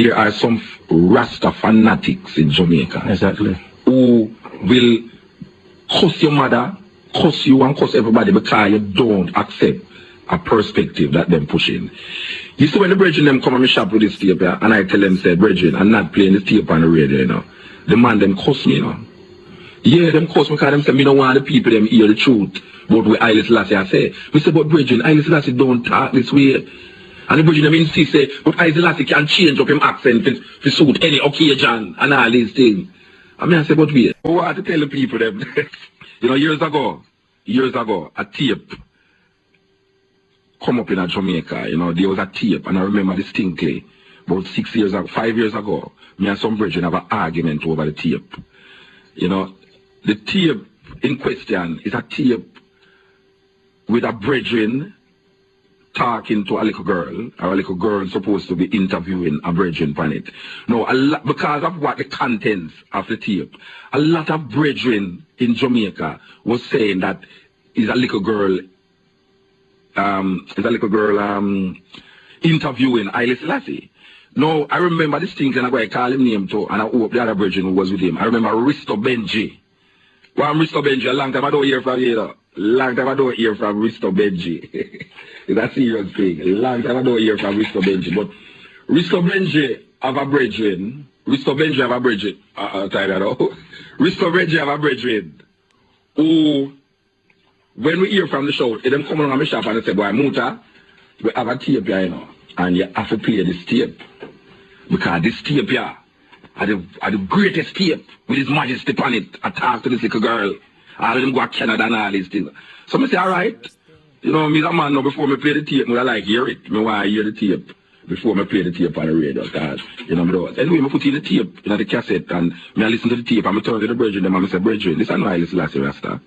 there are some Rasta fanatics in Jamaica. Exactly. Who will cuss your mother, cuss you and cuss everybody because you don't accept a perspective that them pushing. You see when the brethren them come on my shop with this tape here, and I tell them, say, brethren, I'm not playing this tape on the radio, you know. The man them cuss me, you know. Yeah, them cuss me because them say, me don't want the people them hear the truth. But with Haile Selassie, I say, we say, but brethren, Haile Selassie don't talk this way. And the brethren them insist, say, but Haile Selassie can change up him accent to suit any occasion and all these things. I mean, I say, but wait, I want to tell the people them, you know, years ago, a tape come up in Jamaica, you know, there was a tape, and I remember distinctly, about 5 years ago, me and some brethren have an argument over the tape. You know, the tape in question is a tape with a brethren talking to a little girl, or a little girl supposed to be interviewing a brethren on it. Now, because of what the contents of the tape, a lot of brethren in Jamaica was saying that is a little girl interviewing Haile Selassie. No, I remember this thing, and I call him name too, and I hope the other brethren who was with him. I remember Rasta Benji. Well, Rasta Benji, a long time I don't hear from you, though. Long time I don't hear from Rasta Benji. It's a serious thing. A long time I don't hear from Rasta Benji. But Rasta Benji have a brethren. Rasta Benji have a brethren. Rasta Benji have a brethren who, when we hear from the show, they them come on my shop and they say, boy, Muta, we have a tape here, you know, and you have to play this tape. Because this tape here are the greatest tape with His Majesty on it. I talk to this little girl. All of them go to Canada and all these things. So I say, all right. You know, me a man now, before me play the tape, I like hear it. I want to hear the tape before me play the tape on the radio. Cause, you know, me do it. Anyway, I put in the tape, the cassette, and I listen to the tape, and I turn to the brethren, and I say, brethren, this is not Haile Selassie Rasta.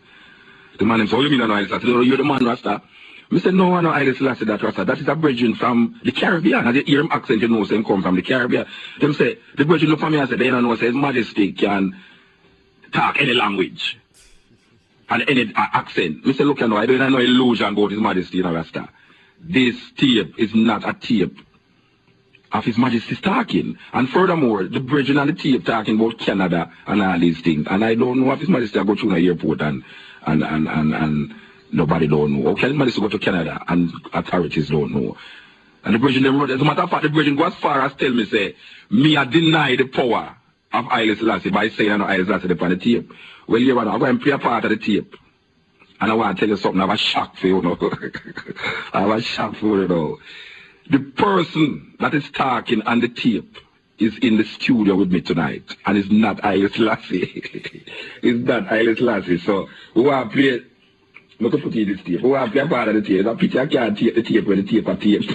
The man said, oh, you mean I know Haile Selassie? You're the man Rasta. I said, no, I know Haile Selassie that Rasta. That is a brethren from the Caribbean. And they hear him accent, you know, say him come from the Caribbean. Them say, the brethren look for me and say, they don't know, say His Majesty can talk any language and any accent. I said, look, you know, I don't have no illusion about His Majesty in Rasta. This tape is not a tape of His Majesty's talking. And furthermore, the brethren and the tape talking about Canada and all these things. And I don't know if His Majesty will go through the airport and nobody don't know. Okay, His Majesty go to Canada and authorities don't know. And the brethren, as a matter of fact, the brethren go as far as tell me, say, me I deny the power of Haile Selassie by saying I know Haile Selassie upon the tape. Well, you know, I'm going to play a part of the tape. And I want to tell you something, I have a shock for you, know. I have a shock for you, know. The person that is talking on the tape is in the studio with me tonight. And it's not Haile Selassie. It's not Haile Selassie. So, we want to play, look at this tape. We want to play a part of the tape. I pity I can't take the tape when the tape are tape.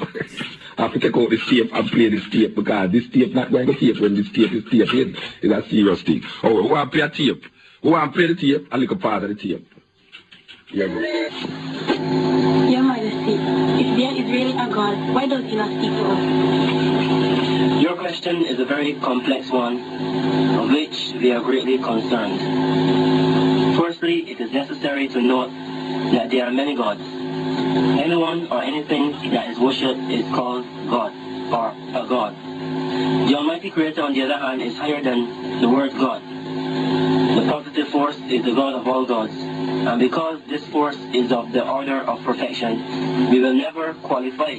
I have to take out this tape and play this tape because this tape not going to tape when this tape is taped in. It's a serious thing. Oh, we want to play a tape. We want to play the tape and look a part of the tape. Here we go. Your Majesty, if there is really a God, why does He not speak to us? Your question is a very complex one, of which we are greatly concerned. Firstly, it is necessary to note that there are many gods. Anyone or anything that is worshipped is called God, or a God. The Almighty Creator, on the other hand, is higher than the word God. The positive force is the God of all gods. And because this force is of the order of perfection, we will never qualify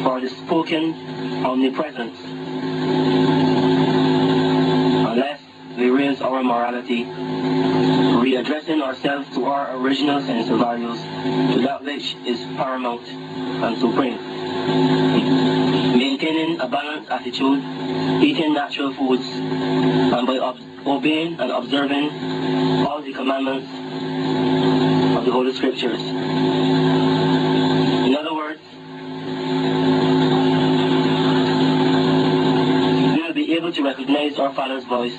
for the spoken omnipresence unless we raise our morality, readdressing ourselves to our original sense of values, to that which is paramount and supreme. Maintaining a balanced attitude, eating natural foods, and by obeying and observing all the commandments of the Holy Scriptures. In other words, we will be able to recognize our Father's voice,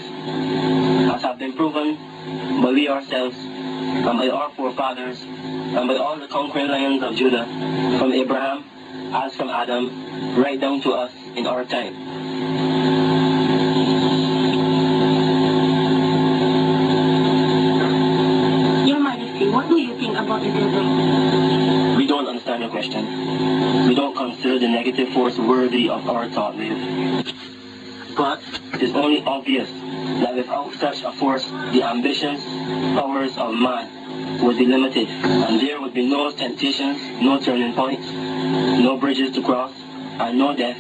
as have been proven by we ourselves, and by our forefathers, and by all the conquering lions of Judah, from Abraham, as from Adam, right down to us in our time. What do you think about the devil? We don't understand your question. We don't consider the negative force worthy of our thought wave. it is only obvious that without such a force, the ambitions, powers of man would be limited, and there would be no temptations, no turning points, no bridges to cross, and no death.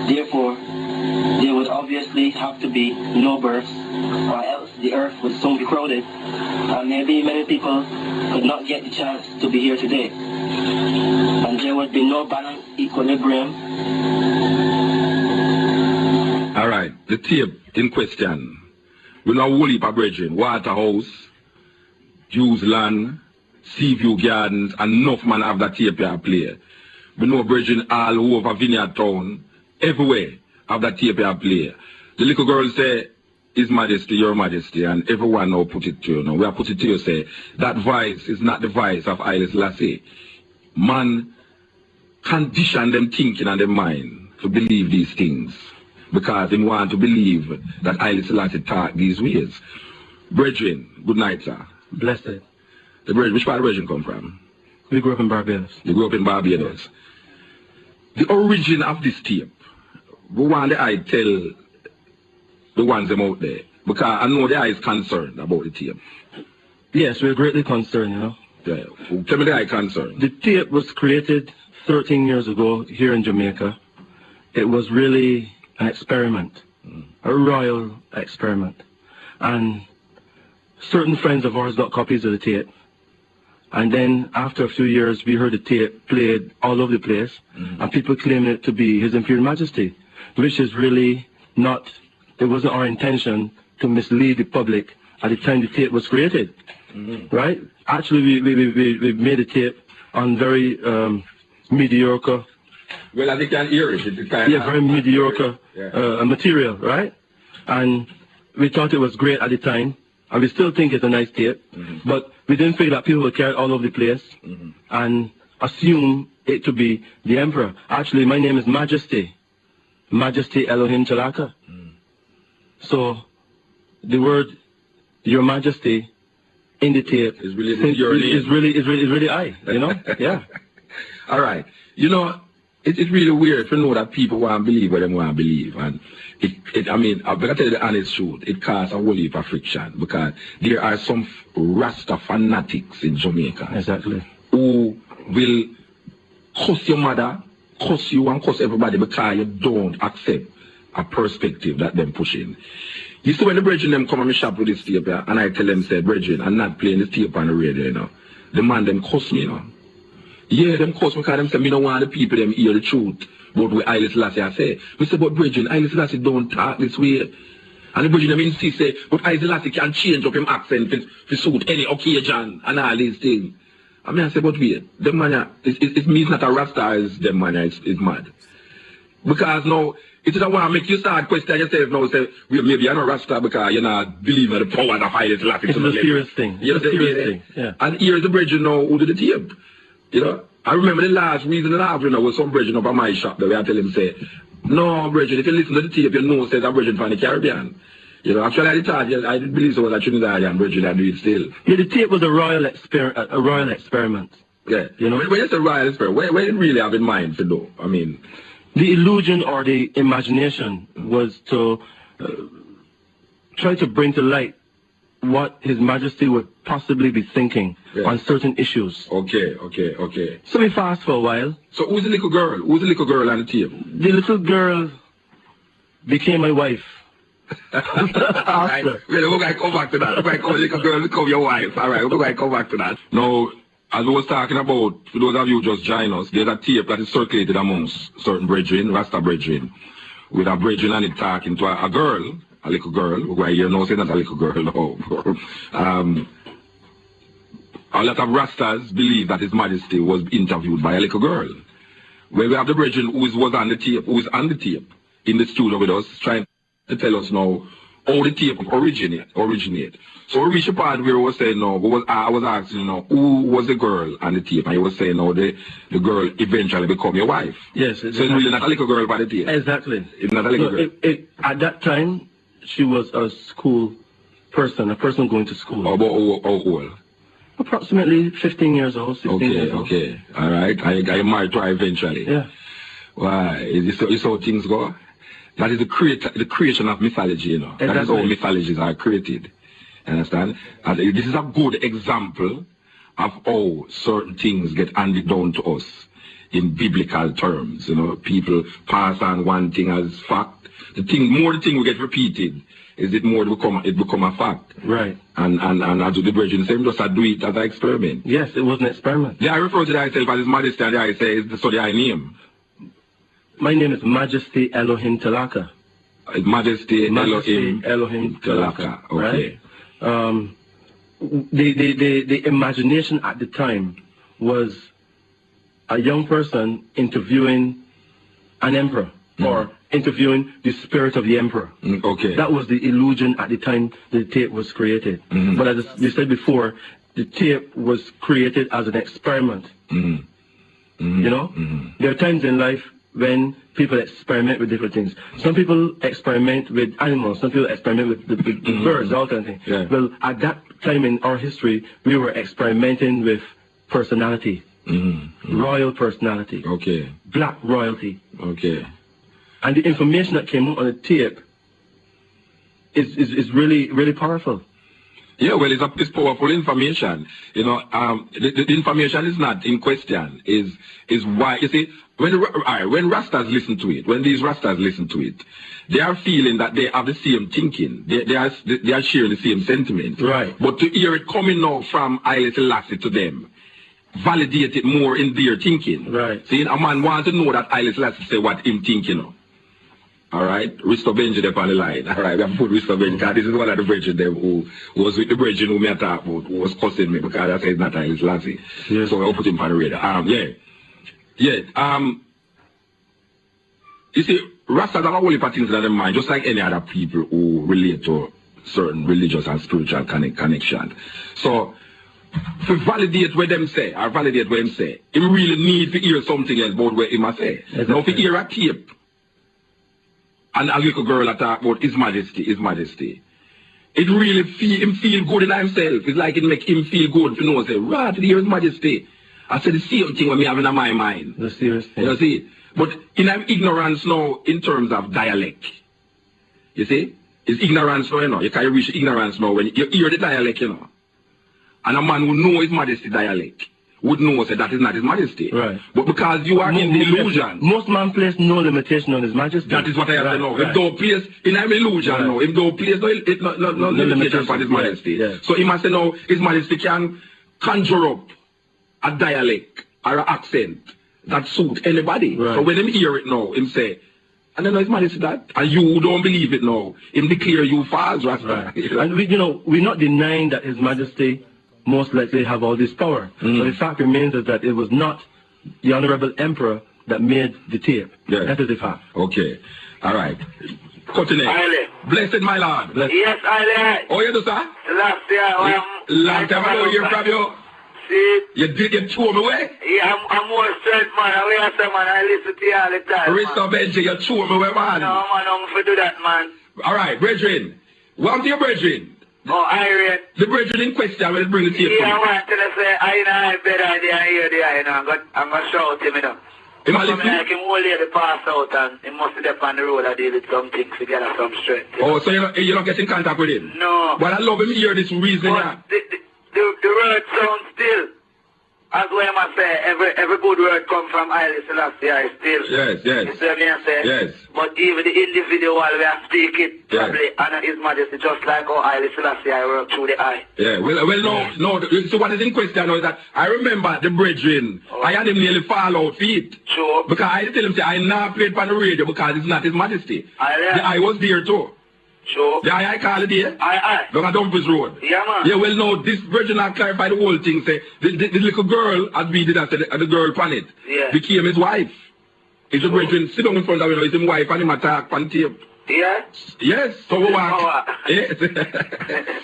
Therefore, there would obviously have to be no births, or else the earth would soon be crowded, and maybe many people could not get the chance to be here today. And there would be no balanced equilibrium. All right, the tape in question. We know whole heap of brethren, Waterhouse, Jews Land, Seaview Gardens, and enough man have that tape here play. We know brethren all over Vineyard Town, everywhere have that tape here play. The little girl say, His Majesty, Your Majesty, and everyone now put it to you. Now we have put it to you, say, that voice is not the voice of Haile Selassie. Man condition them thinking and them mind to believe these things, because they want to believe that Haile Selassie taught these ways. Brethren, good night, sir. Blessed. The brethren, which part of the brethren come from? We grew up in Barbados. You grew up in Barbados. Yes. The origin of this tape, we want the eye tell the ones them out there, because I know the eye is concerned about the tape. Yes, we're greatly concerned, you know. Yeah. Tell me the eye concerned. The tape was created 13 years ago here in Jamaica. It was really an experiment, a royal experiment. And certain friends of ours got copies of the tape. And then after a few years, we heard the tape played all over the place, and people claiming it to be His Imperial Majesty, which is really not, it wasn't our intention to mislead the public at the time the tape was created, right? Actually, we made a tape on very mediocre. Well, I think I can hear it. Yeah, very mediocre material, right? And we thought it was great at the time, and we still think it's a nice tape, but we didn't figure that people would carry it all over the place and assume it to be the Emperor. Actually, my name is Majesty. Majesty Elohim Chalaka. So, the word Your Majesty in the tape is really I, you know? Yeah. All right. You know, it's really weird to know that people want to believe what they want to believe. And I mean, I better tell you the honest truth. It causes a whole heap of friction, because there are some Rasta fanatics in Jamaica. Exactly. Who will cuss your mother, cuss you, and cuss everybody because you don't accept a perspective that them pushing. You see, when the brethren them come and shop with this tape, and I tell them, say, brethren, I'm not playing this tape on the radio, you know. The man them cuss me, you know. Yeah, them cuss me because them say, me don't want the people them hear the truth about what Haile Selassie I say. We say, but brethren, Haile Selassie don't talk this way. And the brethren them insist, say, but Haile Selassie can change up him accent to suit any occasion and all these things. I mean, I say, but wait, them man, it means not a Rasta, is them man, it's mad. Because now, it is a want to make you start questioning yourself now, say, well, maybe you're not Rasta because you're not believing in the power of Haile Selassie. It's a serious thing. It's a serious thing, yeah. And here's the brethren now who did the tape. You know, I remember the last reason and a half, you know, was some brethren up at my shop that I tell him, say, no, brethren, if you listen to the tape, you know, says a brethren from the Caribbean. You know, actually, I didn't believe so was a Trinidadian brethren, I do it still. Yeah, the tape was a royal experiment. Yeah. You know, when you say royal experiment, what did it really have in mind to do? I mean, the illusion or the imagination was to try to bring to light what His Majesty would possibly be thinking on certain issues. Okay. So we fast for a while. So who's the little girl? Who's the little girl on the tape? The little girl became my wife. Alright, we're going to come back to that. We're going to call the little girl become your wife. Alright, we're going to come back to that. Now, as we was talking about, for those of you who just join us, there's a tape that is circulated amongst certain brethren, Rasta brethren, with a brethren on it talking to a girl, a little girl, who I hear no say that's a little girl, no. A lot of Rastas believe that His Majesty was interviewed by a little girl. Well, we have the brethren who was on the tape, in the studio with us, trying to tell us now how the tape originate. So we reached a part where we were saying, no, I was asking, who was the girl on the tape? And he was saying, no, the girl eventually become your wife. Yes. So it's really not a little girl by the tape. Exactly. It's not a little girl. At that time, she was a school person, a person going to school. How old? Approximately 15 years old, 16 years old. Okay. All right. I married to her eventually. Yeah. Why? Is this how things go? That is the creation of mythology, you know. Exactly. That is how mythologies are created. Understand? And this is a good example of how certain things get handed down to us in biblical terms. You know, people pass on one thing as fact. The thing will get repeated, is it more it become a fact. Right. And as the brethren say, just do it as an experiment. Yes, it was an experiment. Yeah, I refer to myself as His Majesty, and I say, so the I name. My name is Majesty Elohim Talaka. Majesty Elohim Talaka. Okay. Right? The imagination at the time was a young person interviewing an emperor, or interviewing the spirit of the emperor. Okay. That was the illusion at the time the tape was created. But as we said before, the tape was created as an experiment. You know? There are times in life when people experiment with different things. Some people experiment with animals, some people experiment with birds, all kinds of things. Yeah. Well, at that time in our history, we were experimenting with personality. Royal personality. Okay. Black royalty. Okay. And the information that came out on the tape is really, really powerful. Yeah, well, it's powerful information. You know, the information is not in question. Is why, you see, when Rastas listen to it, when these Rastas listen to it, they are feeling that they have the same thinking. They are sharing the same sentiment. Right. But to hear it coming now from Haile Selassie to them, validate it more in their thinking. Right. See, a man wants to know that Haile Selassie say what him thinking of. All right, Rasta Benji there on the line. All right, we have put Rasta Benji, because this is one of the brethren them who was with the brethren who me talk about, who was cussing me because I said it's not Haile Selassie. Yes. So I put him on the radar. You see, Rastas have a whole heap of things in their mind, just like any other people who relate to certain religious and spiritual connection. So, to validate what them say, or validate what him say, him really need to hear something else about what him a say. Exactly. Now, if he hear a tape, and a little girl that talk about His Majesty, it really feel good in himself. It's like it make him feel good to know, say, right, to hear His Majesty. I said the same thing when me having in my mind. The serious thing. You see? But in ignorance now, in terms of dialect, you see? It's ignorance now, you know. You can't reach ignorance now when you hear the dialect, you know. And a man who know His Majesty dialect would know say that is not His Majesty. Right. But because you are in the illusion. Most man place no limitation on His Majesty. That is what I have to know. Right. If don't place in an illusion now, if don't place no limitation for His Majesty. Yeah. So he must say now His Majesty can conjure up a dialect or an accent that suit anybody. Right. So when him hear it now, him say, and then His Majesty that, and you don't believe it now, him declare you false, Rasta. Right. And we're not denying that His Majesty most likely have all this power. But the fact remains is that it was not the Honorable Emperor that made the tape. Yeah. That is the fact. Okay. All right. Continue. Haile. Blessed my Lord. Blessed. Yes, Haile. Oh, you do, sir? Last year, Long time ago, hear from you. See? You threw me away? Yeah, I'm more straight, man. I say, man, I listen to you all the time. Rasta Benji, you threw me away, man. No, man, I'm for do that, man. All right, brethren. Welcome to your brethren. Oh, Irene. The brethren in question will bring the tape. Yeah, I want to say, I know better idea, I hear the you know. I'm going to shout him, you know. Him a Something listen? like him whole day pass out and he must be up on the road and deal with some things to get some strength. You know? Oh, so you don't get in contact with him? No. But I love him hear this reason. But the word sounds still. As well as I say, every good word come from Haile Selassie still. Yes, yes. You see what I say? Yes. But even the individual we are speaking, Yes. probably honor His Majesty just like how Haile Selassie work through the eye. Yeah, well, no. So what is in question now is that I remember the brethren, I had him nearly fall out feet. Sure. Because I tell him, say, I not played on the radio because it's not His Majesty. I was there too. Sure. The I call it there. Aye. Look at Dumfries Road. Yeah, man. Yeah, well, no, this virgin has clarified the whole thing. Say, the little girl, as we did after the girl planet, Yeah. became his wife. It's a virgin sit down in front of him, it's his wife, and him attack on tape. Yeah? Yes, so we want, Power. yes.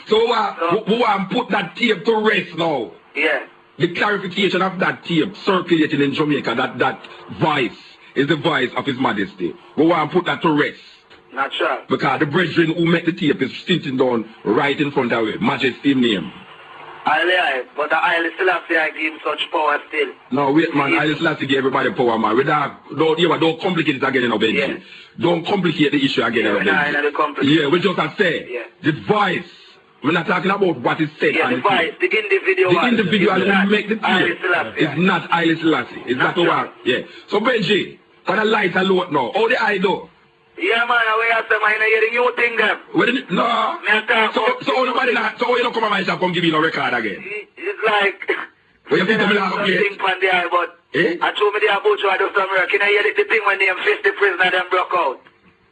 So we want to put that tape to rest now. Yeah. The clarification of that tape circulating in Jamaica, that voice is the voice of His Majesty. We want to put that to rest. Not sure. Because the brethren who make the tape is sitting down right in front of him, Majesty name. But the Haile Selassie I give him such power still. No, wait, man. Haile Selassie give everybody power, man. Don't complicate it again, you know, Benji. Yeah. Don't complicate the issue again, you know, Benji. Yeah, we just have to say, the voice. We're not talking about what is said. Yeah, the voice, the individual. The individual will make the Haile Selassie. It's not Haile Selassie. It's not the one. Yeah. So, Benji, for the light alone now, how the eye do? Yeah, man, I have some, I hear the new thing there. No. So nobody not, so you don't come on my shop, come give me no record again. It's like, well, you think I'm not something from the eye, but I told me the Abucho I do some work. Can I hear the thing when them 50 prisoners them broke out?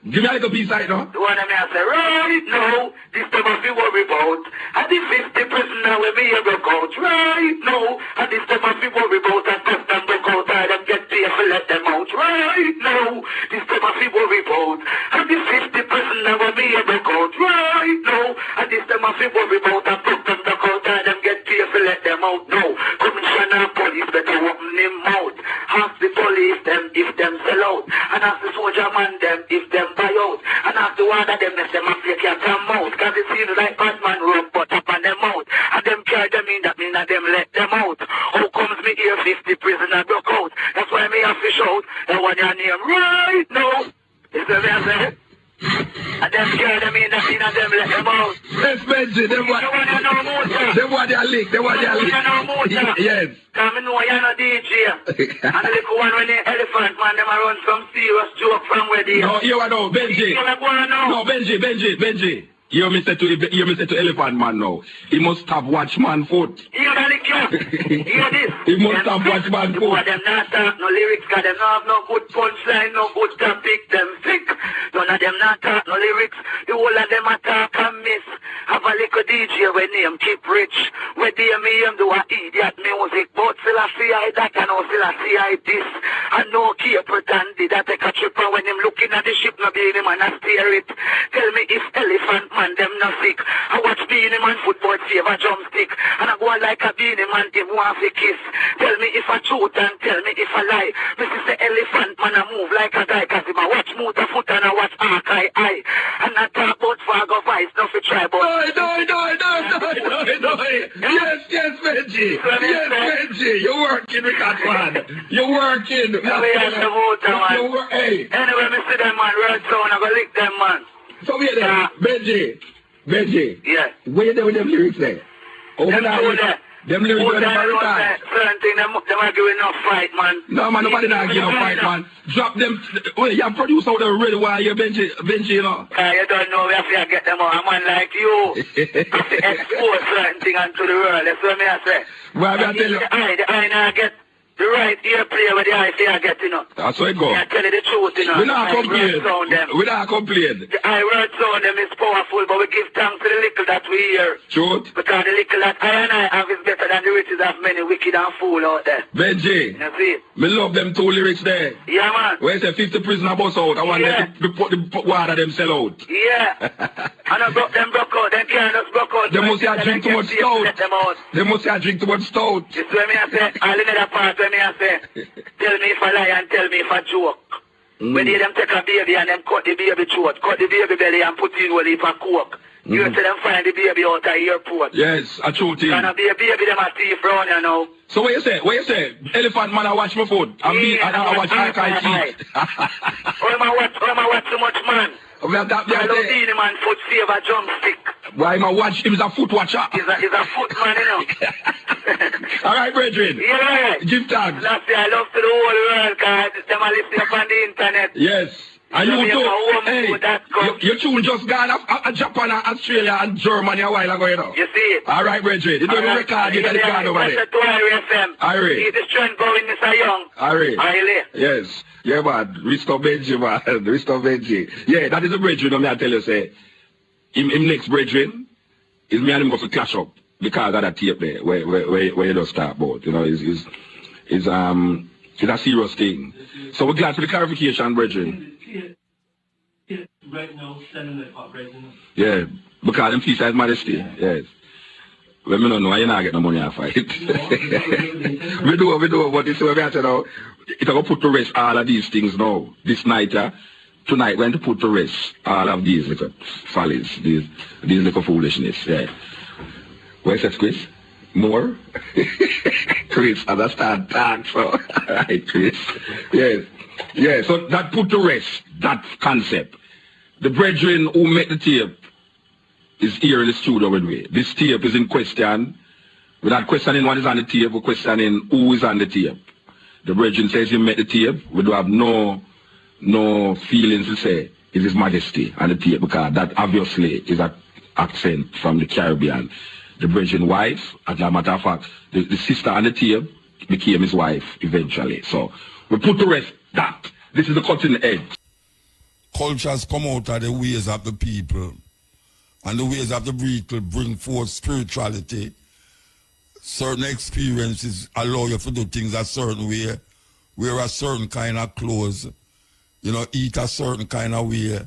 Give me a little piece right now. The one of me I say, right now, this time I feel worry about. And the 50 prisoner when me here broke out. Right now, and this time I feel worry about. And just them broke out, I them get paid for let them out. Right now, this time I feel worry about. And the 50 prisoner when me here broke out. Right now, and this time I feel worry about. And just them broke out, I them get paid for let them out. No, Commissioner Police better open him out. Ask the police them if them sell out. And ask the soldier man them if them buy out. And ask the one that them let them have their cat and mouth. Cause it seems like Batman rope but up on them out. And them carry them in, that mean that them let them out. How comes me here 50 prisoner broke out? That's why me have fish out. And what your name right now. Is the way I say? And them carry them in, that mean that them let them out. Yes, Benji, them what they are leak. Yes. Cause me know you're not DJ. And the little one when the elephant man, them a run some serious joke from where they No, you know, Benji. No, Benji. You me say to elephant man now. He must have watchman foot. Hear this. He must have watchman foot. Them not talk no lyrics, cause them not have no good punchline, no good topic, them sick. None of them not talk no lyrics. The whole of them attack and miss. Have a little DJ when name keep rich. Where they me him do a idiot music. But Selassie I that and no Selassie I this. And no keep pretended that take a trip and when him looking at the ship no be him and I steer it. Tell me if elephant man them not sick. I watch Beanie Man football save a drumstick. And I go like a Beanie Man him want to kiss. Tell me if I truth and tell me if I lie. This is the elephant man I move like a guy. Cause him I watch Muta foot and I watch Arkai eye. And I talk about Fargo Vice, nothing try but No. Yes, Benji. Yes, Benji. You're working with that man. You're working. Hey. Anyway, me see them man, Red Zone, I go lick them man. So wait there, Benji. Yeah. Where you there with them lyrics there? Them lyrics are never retired. Certain thing, them are giving no fight, man. No, man, nobody not giving no fight, man. Drop them. Wait, you produce out there really while you're Benji, you know. You don't know, we have to get them out. A man like you. have to expose certain thing onto the world. That's what I say. Well, I tell you. The eye now get the right ear play with the eye say I get, you know. That's how it goes. I tell you the truth, you know. We not complain. The eye word sound them is powerful, but we give thanks to the little that we hear. Truth. Because the little that I and I have is better than the riches of many wicked and fool out there. Benji. You see? Me love them two lyrics there. Yeah, man. Where you say 50 prisoner bus out, I want them to put the water them sell out. Yeah. And I broke them broke out, them can't just broke out. They must have drink too much stout. They must have drink too much stout. This is what me I say, all in that part where me I say, tell me if I lie and tell me if I joke. When they them take a baby and them cut the baby throat, cut the baby belly and put in a heap of coke. You see them find the baby out of airport. Yes, a true thing. And a baby them a thief round you know. So what you say? Elephant man I watch my food. I watch Arkai eat. I watch so much man. I love Beanie Man foot save a drumstick. Why my watch him is a foot watcher? He's a foot man, you know. Alright, brethren. Yeah. Give thanks. Last year I love to the whole world because them are listening up on the internet. Yes. And you too, hey, your tune just gone off Japan and Australia and Germany a while ago, you know. You see it? Alright, brethren. You don't record, you got it gone over there. That's to FM. Alright. See the strength going, Mr. Young. Alright. Yes. Yeah, man. Restore Benji, man. Restore Benji. Yeah, that is a brethren, I tell you, say. Him next brethren is me and him going to clash up because of that tape there where you don't start about. You know, it's a serious thing. So we're glad for the clarification, brethren. Right now, selling the pop right now. Yeah, because them feast as modesty. Yes. Well, me don't know why you not get no money off fight. We do, but this is what we have to know. It's going to put to rest all of these things now. This night, tonight, we're going to put to rest all of these little follies, these little foolishness. Yeah. Where's that, Chris? More? Chris, as I start talking, so. All right, Chris. Yes. Yeah, so that put to rest, that concept. The brethren who made the tape is here in the studio with me. This tape is in question. We're not questioning what is on the tape, we're questioning who is on the tape. The brethren says he made the tape. We do have no feelings to say is His Majesty on the tape, because that obviously is an accent from the Caribbean. The brethren wife, as a matter of fact, the sister on the tape became his wife eventually. So we put to rest that. This is the cutting edge. Cultures come out of the ways of the people, and the ways of the people bring forth spirituality. Certain experiences allow you to do things a certain way, wear a certain kind of clothes, eat a certain kind of way,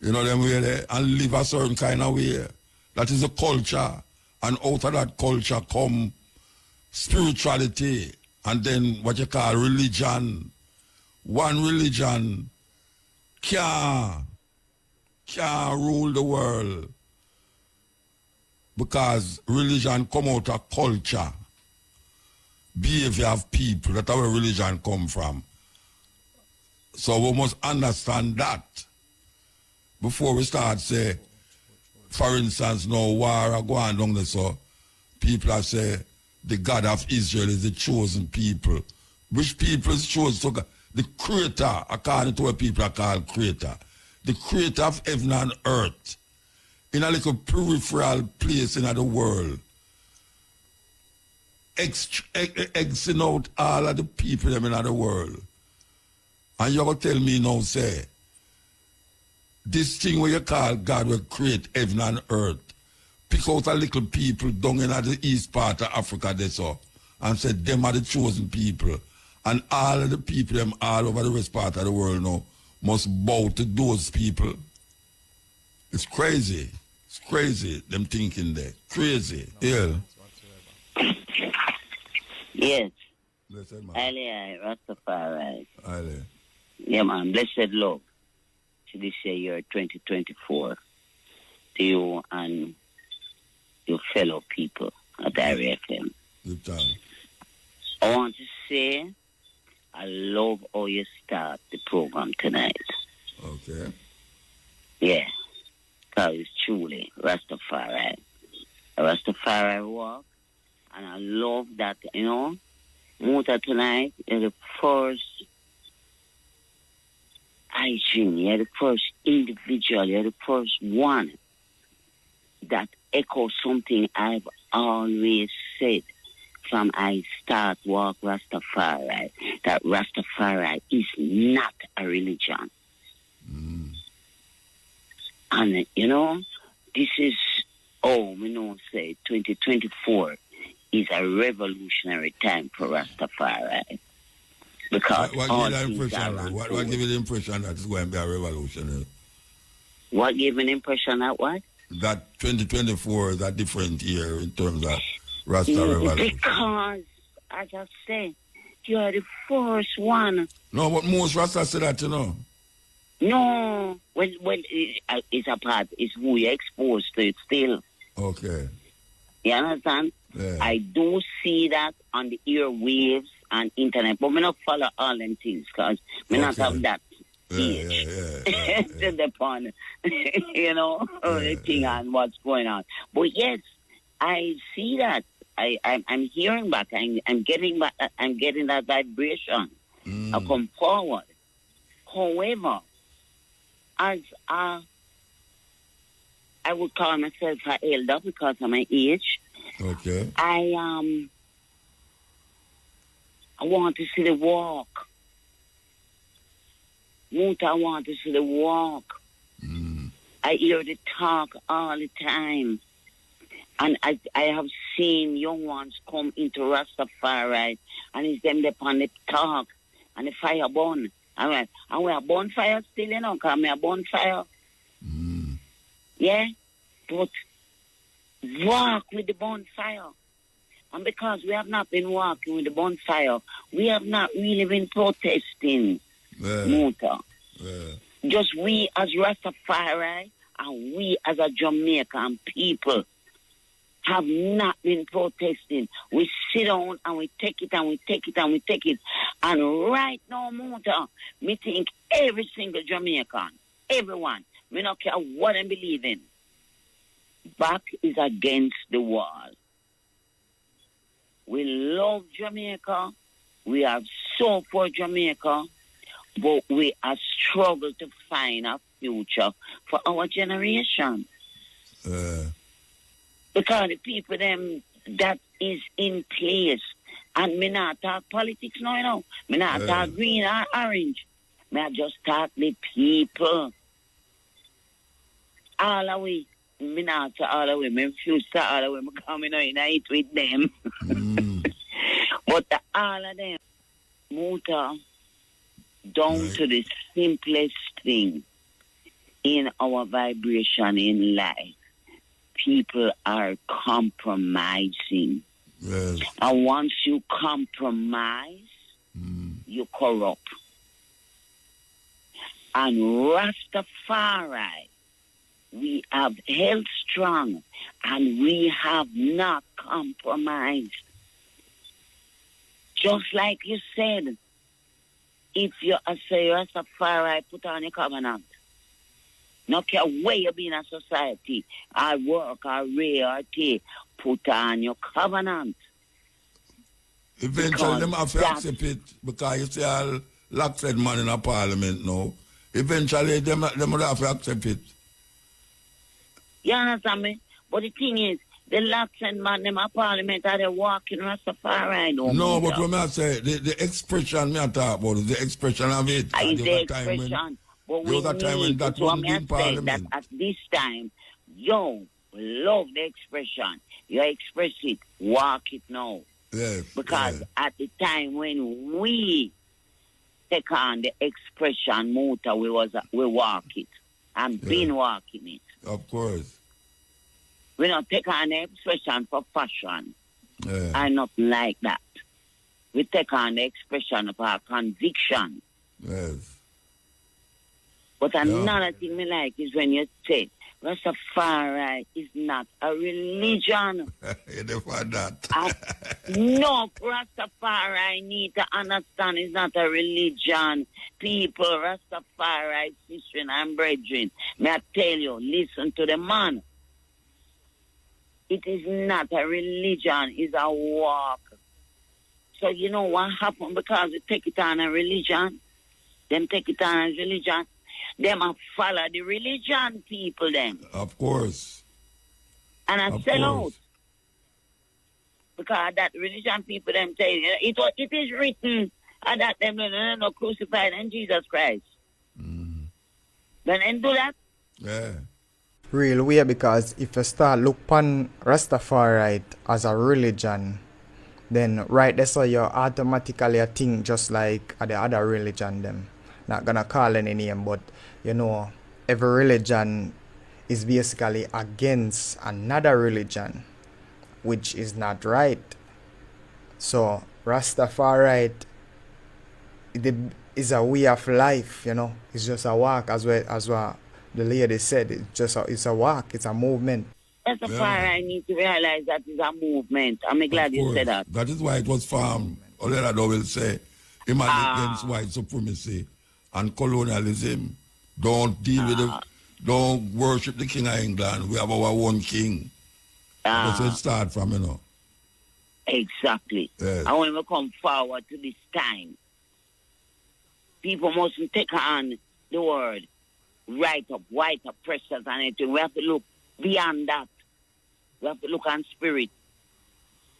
them way there, and live a certain kind of way. That is a culture, and out of that culture come spirituality, and then what you call religion. One religion can't rule the world, because religion come out of culture, behavior of people. That's where religion come from. So we must understand that before we start say, for instance, no war are going down there, so people are say the God of Israel is the chosen people. Which people is chosen? So the creator, according to what people are called creator, the creator of heaven and earth, in a little peripheral place in the world, exing out all of the people in the world. And you're going to tell me now, say, this thing where you call God will create heaven and earth, pick out a little people down in the east part of Africa, they saw, and said them are the chosen people. And all of the people them all over the rest part of the world now must bow to those people. It's crazy. It's crazy, them thinking there. Crazy. Yeah. Yes. Blessed man. Ali, Rastafari. Ali. Yeah, man. Blessed love to this year 2024 to you and your fellow people at RFM. Good time. I want to say I love how you start the program tonight. Okay. Yeah. Because it's truly Rastafari. A Rastafari walk. And I love that, Muta tonight is the first hygiene, you're the first individual, you're the first one that echoes something I've always said from I start walk Rastafari, that Rastafari is not a religion. Mm. And, this is, say 2024 is a revolutionary time for Rastafari. Because what all give things are what give you the impression that it's going to be a revolutionary? What gave an impression that what? That 2024 is a different year in terms of Rasta revolution. Because, as I say, you are the first one. No, but most Rasta say that, No, it's a part, it's who you're exposed to it still. Okay. You understand? Yeah. I do see that on the airwaves and internet, but me not follow all them things because me not have that age to the point, the thing and what's going on. But yes, I see that. I'm hearing back. I'm getting back. I'm getting that vibration. I come forward. However, as I would call myself an elder because of my age. Okay. I want to see the walk. Muta, I want to see the walk. I hear the talk all the time. And I have seen young ones come into Rastafari and it's them upon the talk and the fire burn. And we are bonfire still, because we are bonfire. Yeah? But walk with the bonfire. And because we have not been walking with the bonfire, we have not really been protesting, Muta. Just we as Rastafari and we as a Jamaican people have not been protesting. We sit down and we take it and we take it and we take it. And right now, Muta, me think every single Jamaican, everyone, me not care what I believe in, back is against the wall. We love Jamaica. We are so for Jamaica. But we are struggle to find a future for our generation. Because the people them that is in place, and me not talk politics now, you know. Me not talk green or orange. Me just talk the people. All the way. Me not say all the way. Me refuse to all the way. Me come in and eat with them. But all of them, Muta, down to the simplest thing in our vibration in life, people are compromising. Yes. And once you compromise, you corrupt. And Rastafari, we have held strong and we have not compromised. Just like you said, if you say Rastafari, put on your covenant. No care where you be in a society, or work, or rear, or tea, put on your covenant. Eventually, them have to accept it because you see all locked man in a parliament now. Eventually, them will have to accept it. You understand me? But the thing is, the locked man in a parliament are they walking Rastafari. No, but when I say the expression me I talk about, the expression of it. Is the expression. But we need to say that at this time, yo, love the expression. You express it, walk it now. Yes. Because at the time when we take on the expression muta, we walk it and been walking it. Of course. We don't take on the expression for fashion and nothing like that. We take on the expression of our conviction. Yes. But another thing me like is when you say Rastafari is not a religion. You define that. No, Rastafari need to understand it's not a religion. People, Rastafari, sister and brethren, may I tell you, listen to the man. It is not a religion, it's a walk. So you know what happened because they take it on a religion? Them take it on as religion. Them a follow the religion people then. Of course. And I sell out. Because that religion people them say it is written and that them no crucified in Jesus Christ. Then do that? Yeah. Real way because if you start look upon Rastafari as a religion, then right that's how you automatically think just like the other religion them. Not gonna call any name, but you know, every religion is basically against another religion, which is not right. So Rastafari is a way of life, you know. It's just a walk, as what the lady said. It's a walk. It's a movement. Rastafari need to realize that it's a movement. I'm glad you said that. That is why it was formed. Olelado will say, him against white supremacy and colonialism. Don't deal with it. Don't worship the King of England. We have our own king. That's where it starts from, you know. Exactly. Yes. And when we come forward to this time, people mustn't take on the word right up, white up, precious, and anything. We have to look beyond that. We have to look on spirit.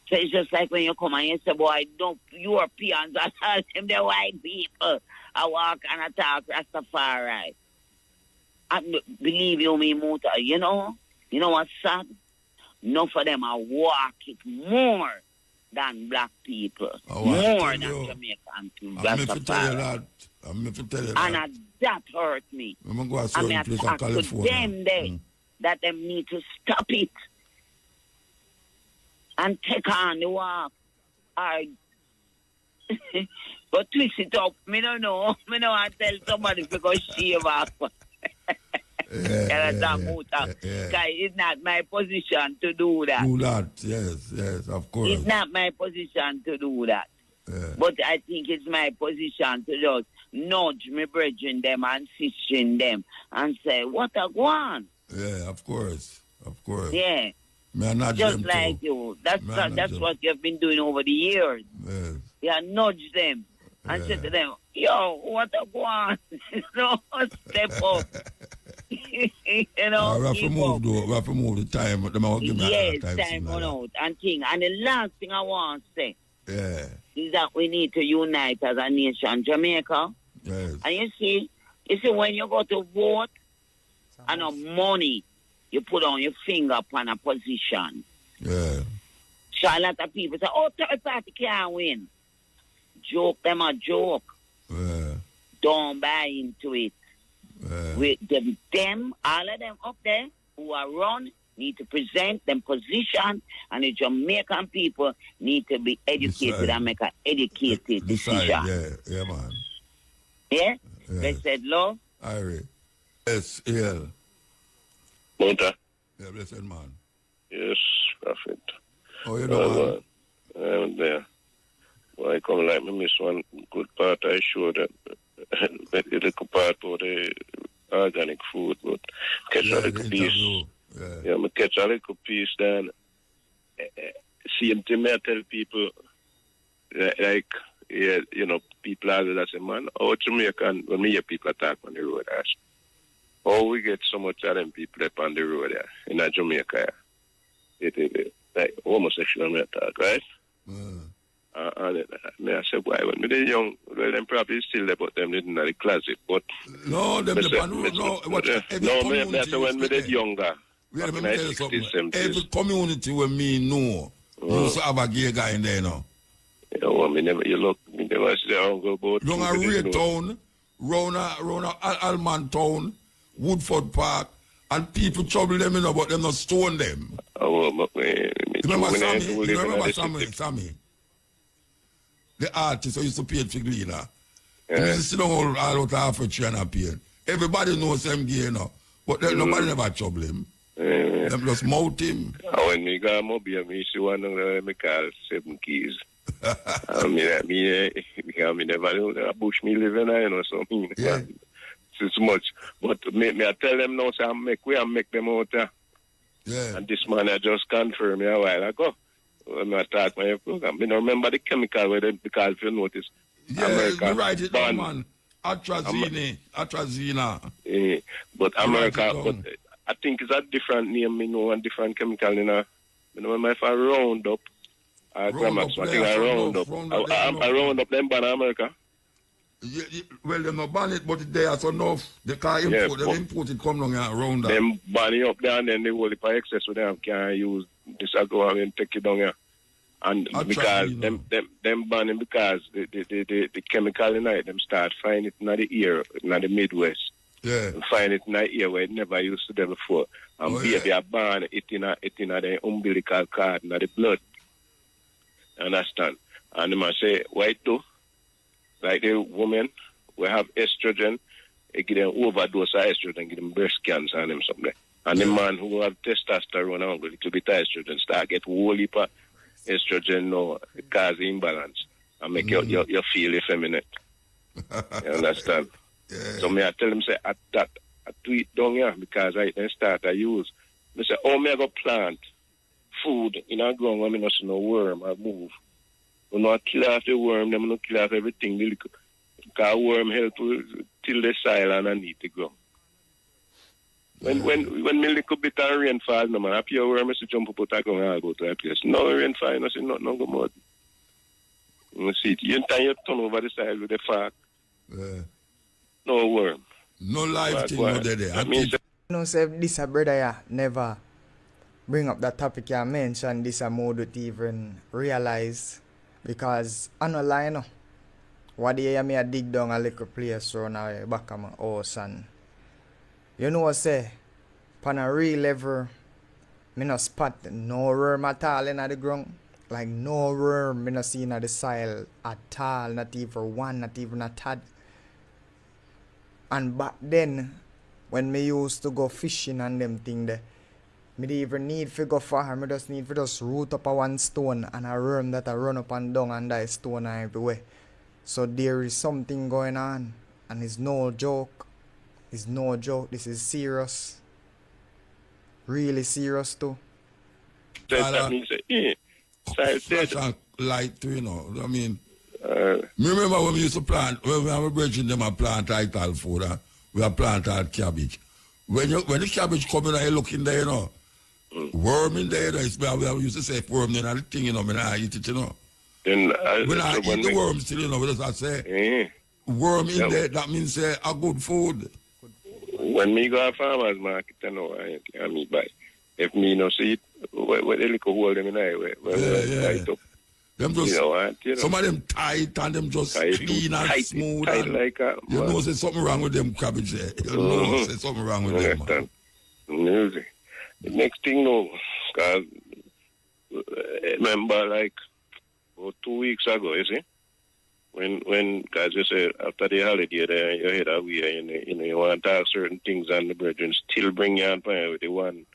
So it's just like when you come and you say, boy, don't Europeans are all them the white people. I walk and I talk Rastafari. And believe you me, Muta, you know what's sad? Enough of them are walk it more than black people. More than Jamaican to Rastafari. And that hurt me. I mean, I talk to them there that them need to stop it and take on the walk. But twist it up. Me don't know. Me know I tell somebody because she walk. Muta. It's not my position to do that. Do that, yes, of course. It's not my position to do that. But I think it's my position to just nudge me brethren them and sistering them and say, what a go on? Yeah, of course. Yeah. Just like you. That's what you've been doing over the years. Yes. Yeah, nudge them and say to them, yo, what a go on? Step up. We have to move the time. Yes, time run out and thing. And the last thing I want to say is that we need to unite as a nation, Jamaica. Yes. And you see when you go to vote and money, you put on your finger upon a position. Yeah. So a lot of people say, third party can't win. Joke them a joke. Yeah. Don't buy into it. With them, all of them up there who are run need to present them position, and the Jamaican people need to be educated and make an educated decision. Yeah, man. Yeah? They said, love? Irie. Yes, yeah. Muta. Yeah, blessed man. Yes, Prophet. Oh, you know, man? I'm there. Well, I come like me miss one good part. I show that the little part of the organic food, but catch a little piece. Yeah, me catch a little piece then. Same thing I tell people, like, you know, people are that say, man, how Jamaican, when me hear people attack on the road, ask, how we get so much of them people up on the road there in Jamaica? It like homosexual me attack, right? And I said, why? When they're young, well, them probably still there, but them didn't have the closet. But no, them the I say when they're younger. Let me tell you something. Every community where me know, used to have a gay guy in there now. You know, me never see the go about. Long a Ray Town, round Alman Town, Woodford Park, and people trouble them, you know, but them not stone them. Remember Sammy? The artist who used to pay for Glina. He used to sit down all out half a tree and pay. Everybody knows him gay, you know, but nobody never trouble him. Them just mouth him. When me go mobile, me see one of me call 7 keys. Me never know bush me living, you know, so me. Yeah. It's much. But me I tell them now, say I make them out there. Yeah. And this man I just confirmed me a while ago. When I talk my program, I don't remember the chemical where they, because if you notice, America, you write it down, man. Atrazine. But America, but I think it's a different name, you know, and different chemical, you know. You know, if I round up, I think I round up. I round up them ban America. Well, they not ban it, but they are so enough. They can't import, they import it come along and round up. Them ban it up there and then they will, if I excess with them, can use this I go and take it down here. And because them banning because the chemical in it, them start finding it in the air, in the Midwest. Yeah. And find it in the air where it never used to them before. And baby are ban it in the umbilical cord, in the blood. Understand? And they must say, why too? Like the women, we have estrogen, they give them overdose of estrogen, give them breast cancer and them something. And the man who have testosterone and a little bit of estrogen start get whole heap of estrogen now, cause imbalance and make you feel effeminate. You understand? So me I tell them say I tweet down here because I then start I use. I say, oh me I go plant food in a ground where me not see no worm I move. We not kill off the worm, them not kill off everything because worm help to till the soil underneath the ground. When me little bit of rainfall, no man, up your worm is to jump up out the ground and I'll go to that place. No rainfall, no see nothing go mud. You see it. You turn over the side with the fog. No worm. No life thing no there. You know, say this a brother yeah, never bring up that topic you mentioned, this a mode to even realize. Because I no lie no. What day I me a dig down a little place around the back of my house and you know what say? Pan a real level, me no spot no worm at all in the ground. Like no worm me no see in the soil at all, not even one, not even a tad. And back then, when me used to go fishing and them thing there, me didn't even need to go far. Me just need to just root up a one stone and a worm that I run up and down and die stone everywhere. So there is something going on, and it's no joke. It's no joke. This is serious. Really serious too. That means flash and light too, you know. I mean, me remember when we used to plant, when we were bridging them and plant ital food, we are planting cabbage. When the cabbage come in, you look in there, you know, worm in there, we used to say worm in the thing, you know, when I eat it, you know. Then when I eat the worm still, you know, what does that say? Worm in there, that means a good food. When me go to farmer's market, I know I mean buy. If me no see it, what the liquor hold them in the way, tight up. Them just, you know, some of them tight and them just clean and tight, smooth. Tight and like a, you know there's something wrong with them cabbage there. You know there's something wrong with them. Man. The next thing, no, because remember like 2 weeks ago, you see, when guys you say after the holiday there, you head away and you want to talk certain things and the brethren still bring you on fire with the one,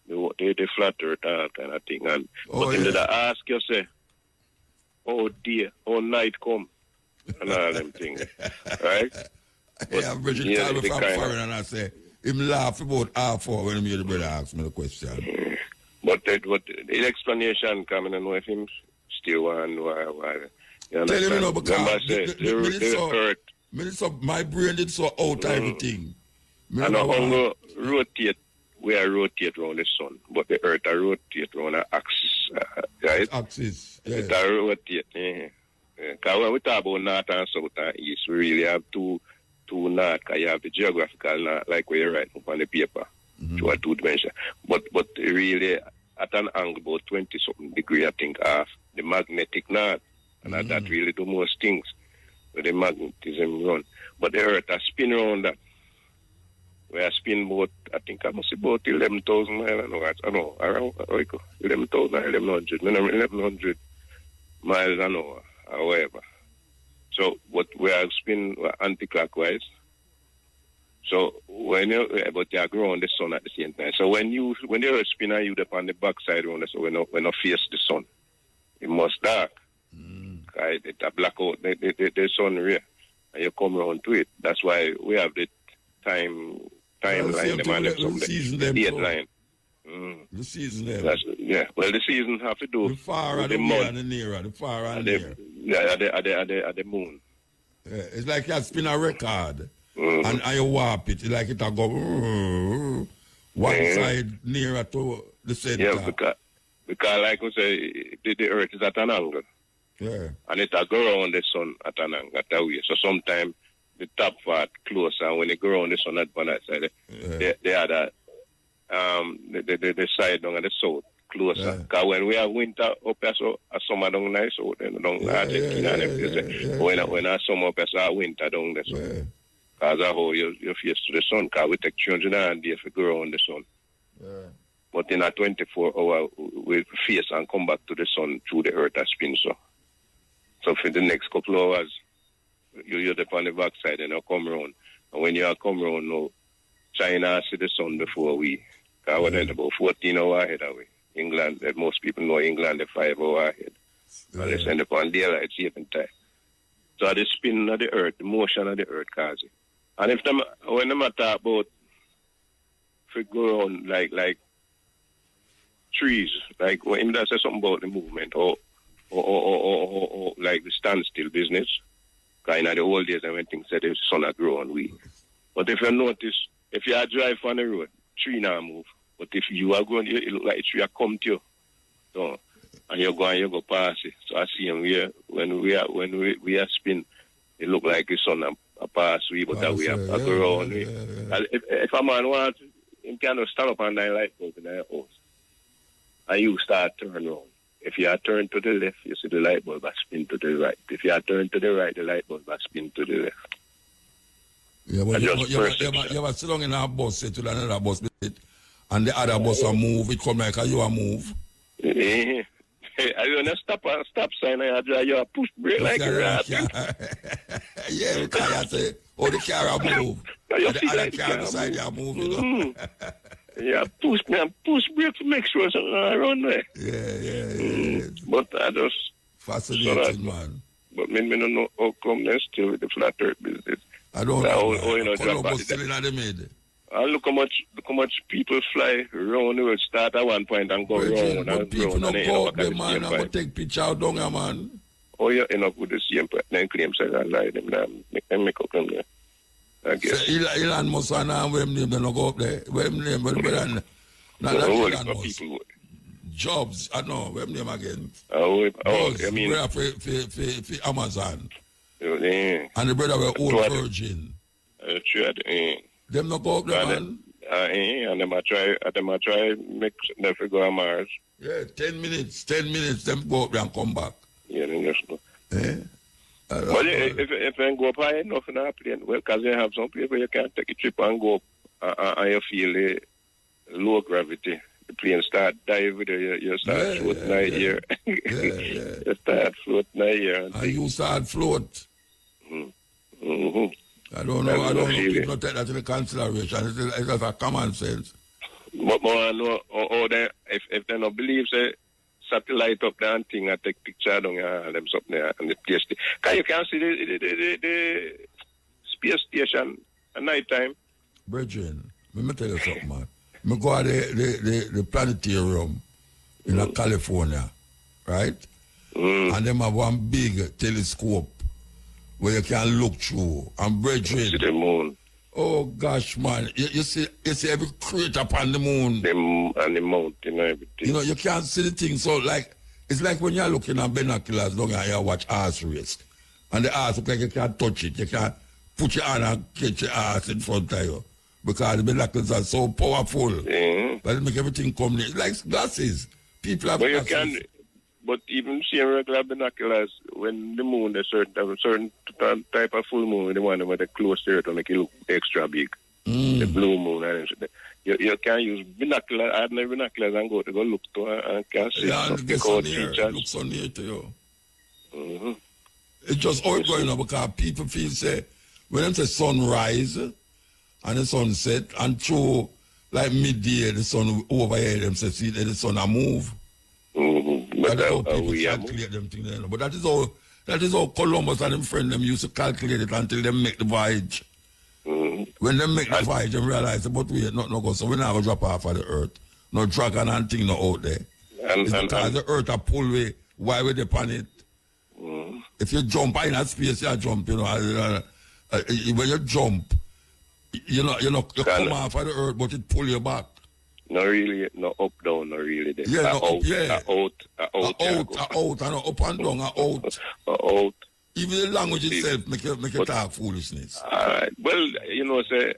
the flatter talk kind of thing. And but then they ask you, say, oh dear, oh night come, and all them things, right? Yeah, Bridget called me from foreign and I say, him laugh about half hour when the brother asked me the question. But the explanation coming and know if him still want why. You tell him, you know, because my brain did so out everything. And I rotate, we are rotate around the sun, but the earth are rotate around the axis, right? Axis, yeah. It are rotate, yeah. Because when we talk about north and south and east, we really have two north, because you have the geographical north, like where you write up on the paper, to a 2 dimension. But really, at an angle about 20-something degree, I think, of the magnetic north. And that really do most things with the magnetism run. But the earth has spin around that. We have spin about, I think I must say about 11,000 miles, I know, around 11,000 or 1,100 miles an hour, or whatever. So, what we have spin anti-clockwise. So, but they are growing the sun at the same time. So, when the earth spin and you up on the backside around, so when you face the sun, it must dark. It a blackout the sun ray and you come around to it. That's why we have the timeline, the deadline. The season there. Yeah. Well, the season have to do the far and the near and the nearer, the far and near. Yeah, at the moon. Yeah, it's like you spin a record and you warp it. It's like it go one side nearer to the center. Yeah, because like we say, the earth is at an angle. Yeah. And it will go around the sun at an angle, at a way. So sometimes the top part closer, and when they go around the sun at one side, the other, the side down at the south closer. Because when we have winter up here, so a summer down there, so then down Argentina and everything. When a summer up here, so a winter down there. So. Because that's how you face to the sun, because we take 300 days to go around the sun. Yeah. But in a 24-hour, we face and come back to the sun through the earth as spin. So for the next couple of hours, you're up on the backside and you come around. And when you come around now, China see the sun before we. Because we're about 14 hours ahead of we. England, most people know England, they're 5 hours ahead. And they send upon daylight saving time. So the spin of the earth, the motion of the earth causes it. And when they talk about if we go around like trees, like when they say something about the movement or like the standstill business, kind of the old days when things said the sun had grown we. But if you notice, if you drive on the road, tree now move. But if you are going, it look like a tree come to you. So, and you go past it. So I see him here when we are spin, it look like the sun a pass we, but that we have a go around. If a man wants, he can stand up on that light bulb in their house. And you start turn around. If you are turned to the left, you see the light bulb spin to the right. If you are turned to the right, the light bulb spin to the left. Yeah, but you ever sit down in a bus, say to another bus, and the other bus will move, it come like you a move. Yeah. I don't stop sign, I drive you a push brake like a rat. Yeah, because you say, oh, the car move. You The see other that car beside you move, you know. Yeah, push brake to make sure something not run there. Yeah. But I just... Fascinating, man. But me don't know how come they still with the flat earth business. I don't know. You know, Columbus still in the mid. Look how much people fly around the world, start at one point and go around. But people don't go up there, man. I'm going to take picture out down here, man. Oh, you end up with the same point. Then claim say I lie them. Then make up them there. I guess. So Elon Musk and them name, they don't go up there. Them name, but not Elon Musk. Jobs, I know, what name again? I mean... for Amazon. Yeah. And the brother were old virgin. Them not go up there, man. And them I try make them go on Mars. Yeah, 10 minutes, them go up there and come back. Yeah, then just go. Yeah. But if you go up high enough in a plane, well, because you have some people you can take a trip and go up and you feel the low gravity. The plane start dive with you start floating here. You start floating here. And you start float. Mm-hmm. I don't know. People take that into consideration. It's just a common sense. But I know if they don't believe, say, satellite up there and thing, I take picture down and them up there and the place. Because you can see the space station at night time. Brethren, let me tell you something, man. I go to the planetarium in California, right? And them have one big telescope where you can look through. And brethren, see the moon. Oh gosh, man! You see every crater upon the moon. And the mountain and everything. You know, you can't see the thing. So it's like when you're looking at binoculars, long and you watch horse race, and the horse look like you can't touch it. You can't put your hand and catch your horse in front of you because the binoculars are so powerful. But it make everything come near. It's like glasses. People have glasses. But even seeing regular binoculars, when the moon, a certain type of full moon, the one where they close to it and make it look extra big. The blue moon. You can use ordinary binoculars and go look to and can see it looks so near to you. It's just all going on because people feel, say, when them say sunrise and the sunset, and through like midday, the sun over here, them say, see the sun a move. But that's how people calculate them things. But that is how Columbus and them friend them used to calculate it until they make the voyage. When they make the voyage, they realize, but wait, not go. So we're not going to drop off of the earth. No dragon and thing no out there. It's because the earth a pull way. Why we depend it? If you jump in that space, you jump, you know. When you jump, you come off of the earth, but it pull you back. Not really, no up, down, not really. There. Yeah, out, and up and down, out. Even the language itself make you talk foolishness. Alright, well, you know, say,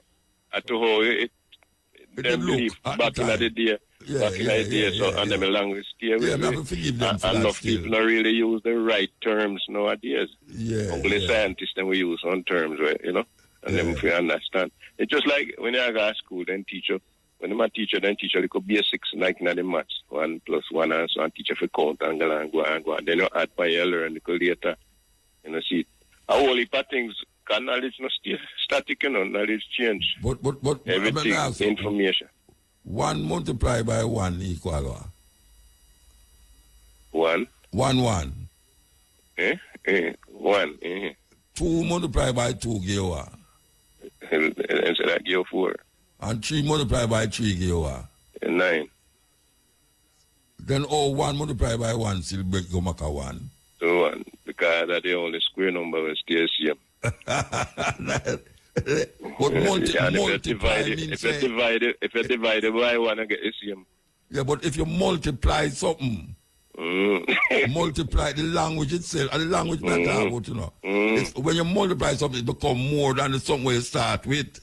at how it them believe back in the day. And them language stay with me. I forgive them for and that people not really use the right terms nowadays. Only scientists then we use on terms, right, you know, and then if we understand. It's just like when you go to school, then teacher. When I'm a teacher, then teacher, they could be a 6, like in the maths, 1 + 1, and so on, teacher for count and go and then you add by you learn the later, you know, see. A whole heap of things, because knowledge not stay static, you know, knowledge change. But everything, information. 1 multiplied by 1 equal what? 1? 1. 1. 2 multiplied by 2 give what? And so that give 4. And 3 multiplied by 3 give what? 9. Then 1 multiplied by 1 still break go make a 1. So 1, because that's the only square number will stay the same. But multiply means if you divide it by 1, you get the same. Yeah, but if you multiply something, multiply the language itself, and the language not about, you know. When you multiply something, it becomes more than the something you start with.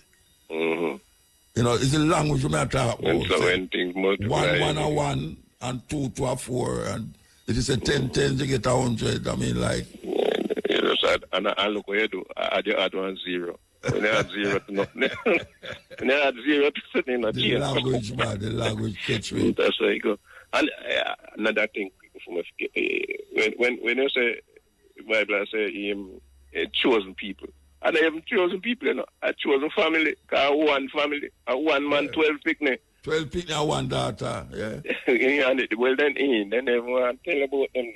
You know, it's the language you may talk about. So when things multiply. 1 a 1, and 2 to a 4, and if you say 10 tens, you get 100. I mean, like. You just add, and look what you do. You add 1 0. When you add 0 to nothing. When you add 0 to something, not the language, man, the language catch me. That's how you go. And another thing, when you say Bible say chosen people. And I haven't chosen people, you know. I chosen family. One family. One man, 12 picnic. 12 picnic and one daughter, yeah. Well, then everyone tell about them.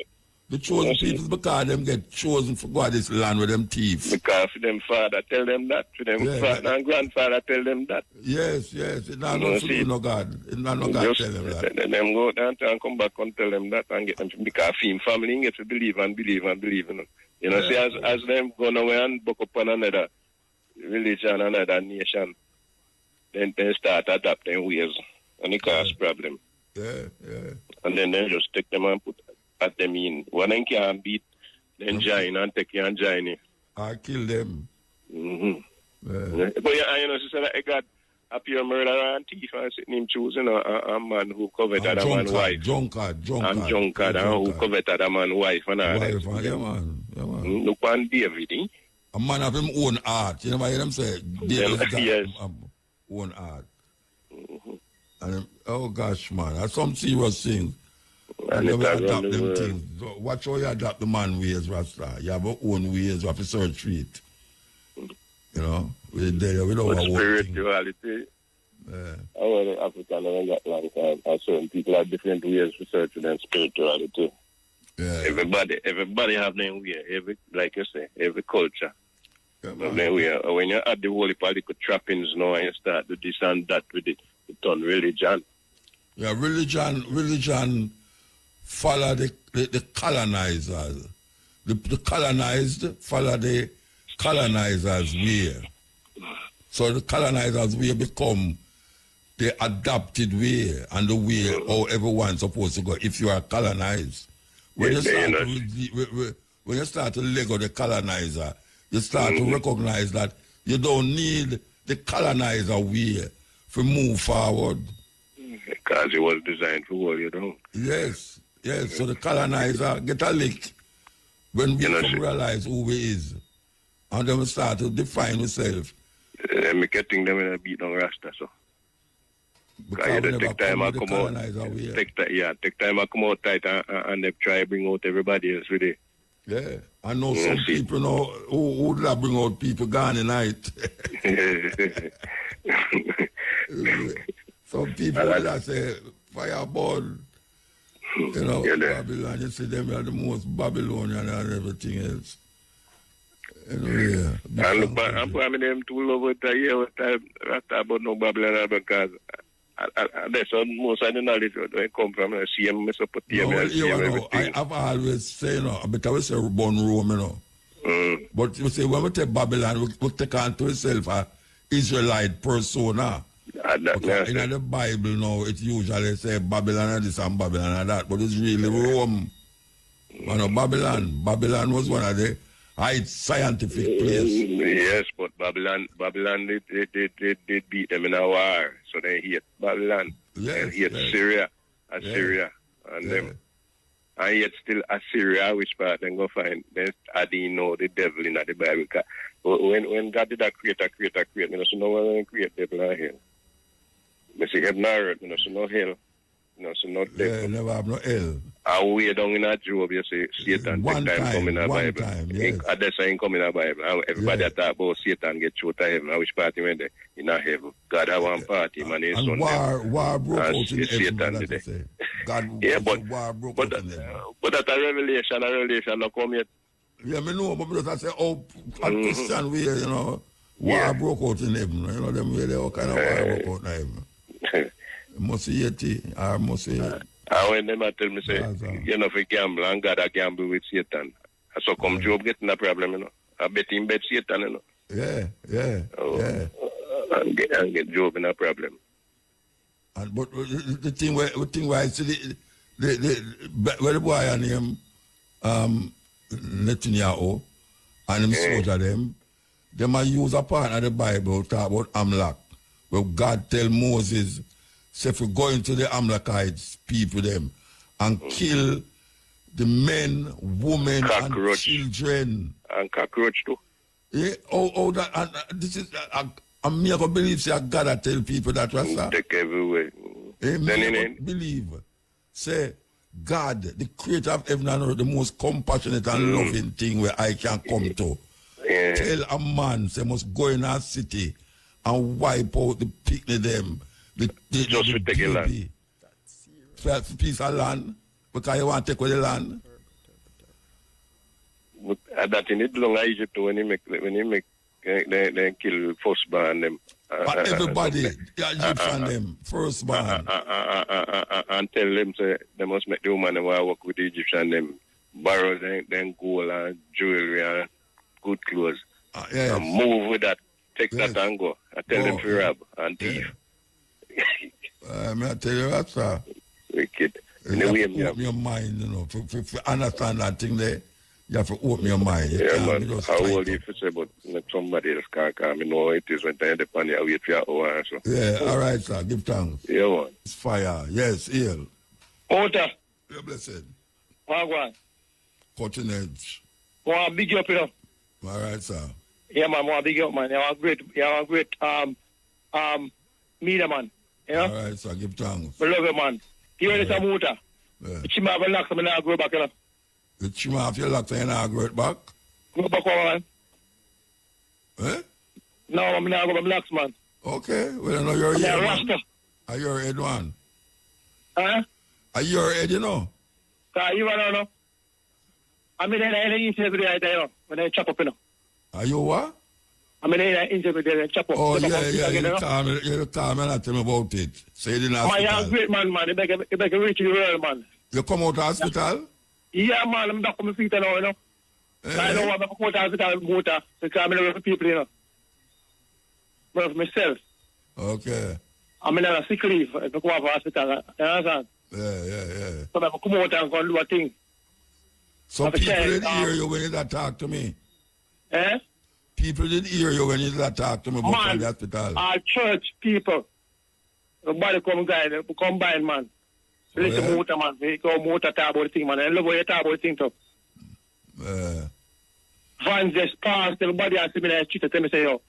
The chosen people, because them get chosen for God this land with them thieves. Because for them father tell them that. For them father and grandfather tell them that. Yes. It's not no God. It's not no God tell them that. Then them go down and come back and tell them that and get them. Because family get to believe and believe and believe, you know. You know, see, as them go away and book up on another religion, another nation, then they start adapting ways, and it cause problem. Yeah. And then they just take them and put at them in. When they can't beat, then join and take you and join it. I kill them. Yeah. But you know, she said that God appear murderer and thief and sitting him choosing a man who coveted a man's wife. Drunkard. And who coveted a man's wife and all that. Yeah, man. Look on David, eh? A man of him own art. You know what I hear them say? David got yes. Own art. And oh gosh, man, that's some serious things. And you never adapt them things. So watch how you adapt the man ways, Rasta. You have your own ways, you have to search for it. You know, we don't want spirituality. I want Africa never got long time. And certain people have different ways to search their spirituality. Yeah. Everybody have their way. Like you say, every culture. Their way. When you add the whole political trappings now and you start to this and that with it, it turn religion. Yeah, religion follow the colonizers. The colonized follow the colonizers' way. So the colonizers' way become the adopted way and the way how everyone's supposed to go if you are colonized. When you start to Lego the colonizer, you start to recognize that you don't need the colonizer way to move forward. Because it was designed for what you don't. Yes. So the colonizer get a lick when we realize who we is. And then we start to define ourselves. I'm getting them in a beat on Rasta, so. Because take time I come out. Take time I come out tight and they try to bring out everybody else with it. Yeah, I know some people know who would not bring out people gone in night. Some people that say fireball, you know, Babylon. You see them are the most Babylonian and everything else. And look, I'm putting them too over the year with time about no Babylon because that's most of the knowledge where come from. I see them Mesopotamia. I've always said, but I will say born Rome, you know. But you say when we take Babylon, we take on to itself an Israelite persona. In the Bible now, it usually say Babylon and this and Babylon and that, but it's really Rome. Babylon was one of the high scientific place. Yes, but Babylon they beat them in a war, so they hate Babylon. Yes, they hate Syria, and them. And yet still Assyria, which part then go find, then I didn't know the devil in the Bible. When God did create, you know, so no one create devil and hell. I say heaven and earth, you know, so no hell. You know, so no devil. Yeah, never have no hell. And way down in a Job, you say Satan take time come in the Bible. Yes. At that time come in the Bible. And everybody talk about Satan get through to heaven. And which party went there? In a heaven. God have one party, man. And war broke out in heaven. War broke out in heaven. But that's a revelation not come yet. Yeah, I know, but I say, Christian way, you know, war broke out in heaven. You know, them way they all kind of war broke out in heaven. Must see it, or must see it. And when them tell me, say, you know, if you gamble, and God a gamble with Satan. So come Job getting a problem, you know. I bet him bet Satan, you know. Yeah. And get Job in a problem. And but the thing where I see where the boy and him Netanyahu and him soldier them a use a part of the Bible talk about Amlak, where God tell Moses, say if we go into the Amalekites people them and kill the men, women, and children. And cockroach too. Yeah, that and this is I'm me to believe say God I tell people that Rasta. Take everywhere. Me believe. Say God, the creator of heaven and earth, the most compassionate and loving thing where I can come to. Yeah. Tell a man they must go in our city and wipe out the picnic them. Just to take a land. For piece of land. Because you want to take away the land. But that in it belong to Egypt when he make they kill firstborn them. But everybody, the Egyptian them, firstborn. And tell them say they must make the woman who work with the Egyptian them borrow them gold and jewelry and good clothes. Yes. And move with that, take Yes. that and go. And tell them to rob and thief. I tell you that, sir. Wicked. You have to open your mind, you know, for understand that thing there. You have to open your mind. You Yeah, can't man. be just How tight old up. if you say, but let somebody else can't come. You know it is when they depend on wait for your hour. So. Yeah, all right, sir. Give thanks. Yeah, man. It's fire. Yes, heal. Muta, You're blessed. Wagwan. Cutting edge. Want to big you up, you know. All right, sir. Yeah, man, want to big you up, man. You are great, media, man. You know? All right, sir. Give thanks. I love you, man. You ready to Muta? Yeah. She might have a lock, so I'm going to go back, you know. You trim off your locks and you now go right back? Go back, man. Eh? No, I'm going to go back, relax, man. Okay. Well, I know you're I'm here, a man. Rasta. Are you your head one? Huh? Are you your head, you know? You don't know. I'm in an interview there, you know, when I chop up, you know. Are you what? I'm in an interview there, and chop up. Oh, chop yeah, up, yeah. you know? You tell me and tell me about it. So you didn't Man, you're a hospital. great man, man. You make a reach the world, man. You come out of hospital? Yeah, man, I'm back on my feet now, you know. I don't want to come out of hospital Muta, because I'm in for people, you know. But for myself. Okay. I'm in a sick leave if I go out of hospital, you understand? Yeah. So I come out and go and do a thing. So Have a people chance, didn't hear you when you did talk to me. Eh? People didn't hear you when you did talk to me about Man, the hospital. our church people, everybody come guide, combine, man. Listen, yeah? Muta, man. We go Muta talk about the thing, man. I love what you talk about the thing, too. Vans just passed, everybody has to be in the street and tell me, say, yo,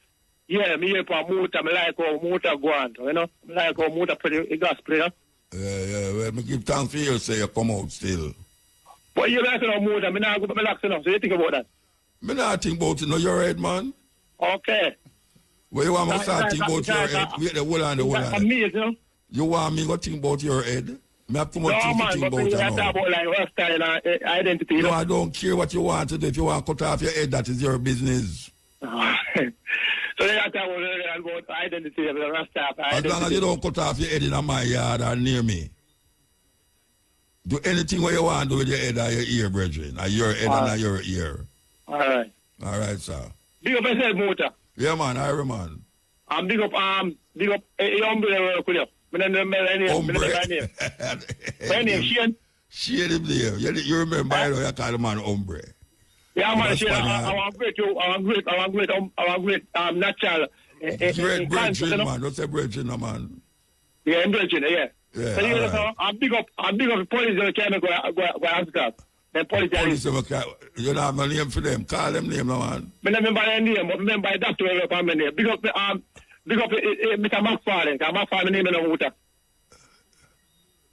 yeah, me here for Muta, I like how Muta go on, you know? I like how Muta play the gospel, you know? Yeah. Well, me give thanks for you, say you come out still. But you like to know Muta, I not go back relax, you know, so you think about that? Me not think about it, no, your head, man. Okay. Well, you want me to start think about your head? Wait, hold on. Amazing, you know? You want me to think about your head? Me have too much No, man, to think but you about talk about like Rasta and identity, you No, know? I don't care what you want to do. If you want to cut off your head, that is your business. So you talk about identity, Rasta, As long as you don't cut off your head in my yard or near me. Do anything what you want to do with your head or your ear, brethren. Or your head and your ear. All right. All right, sir. Big up yourself, Muta. Yeah, man, Irie, man. Big up, umbrella, could you? My name, Shane. Shane him there. You remember, I know you call the man Hombre. Yeah, man, Shane, I want great, natural. Great brethren, man. Don't say brethren, no, man. Yeah, I'm brethren, yeah. Yeah, So, you all know, right. I'm big up the police that came and go hospital. The police, You don't have no name for them. Call them name, no, man. I remember their name, but remember the doctor who my name. Big up Mr. McFarlane, because McFarlane name in the water.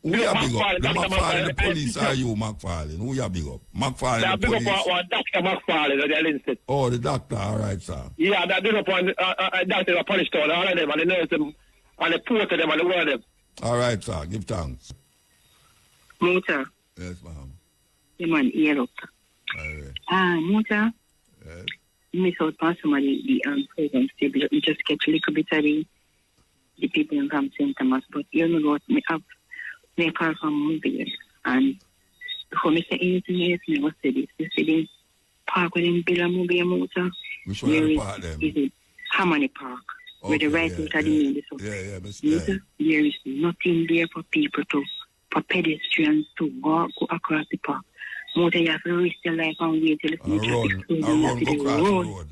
Who you big up? The Dr. McFarlane, the police are you, McFarlane? Who you big up? McFarlane, Yeah, the big police? up on Dr. McFarlane, the Linstead. Oh, the doctor, all right, sir. Yeah, that big up on Dr. Polish Town, all of them, and the nurse them, and the porter them, and the word them. All right, sir. Give thanks. Muta, Yes, ma'am. the man Erupts. All right. Muta, Yes. miss out on some of the programs. We just catch a little bit of the people in Camp St. Thomas, but you know what, me call from Mobile, and before me say anything else, me must say this. You see the park where them build a Mobile, Muta? Which one of the part them? Is it Harmony Park, where the right into the name is. Yeah, Mr. Muta, there is nothing there for people for pedestrians to walk go across the park. Muta, you have to risk your life and wait till the future. Run, go across the road.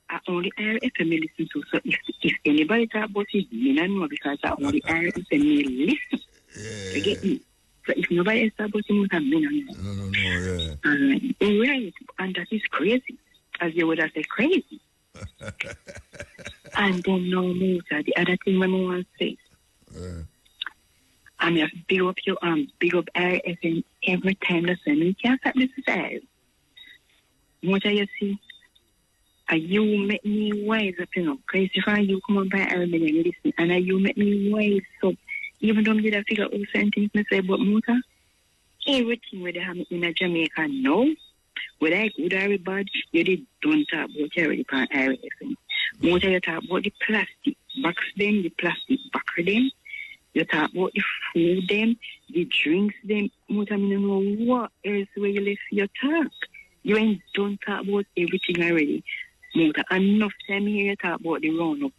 I only RFM listen to, so if anybody talk about it, me don't know, because I only RFM listen. You get me? So if nobody else talk about it, me don't know. No, yeah. Right, and that is crazy, as you would have said, crazy. And then no Muta, the other thing I want to say, I have to big up you, big up RFN every time they say, me can't stop this size. What you see? You make me wise up, you know, because if you come on by Arabic and listen, and you make me wise up, even though you figure out certain things, I say about muta, everything where they have in a Jamaica, no. Whether I good or bad, you did don't talk about already on RFN. Muta, you talk about the plastic box them, the plastic back them. You talk about the food them, the drinks them. Muta, I don't know what else where you left your talk. You ain't don't talk about everything already. Muta, enough time here you talk about the roundup.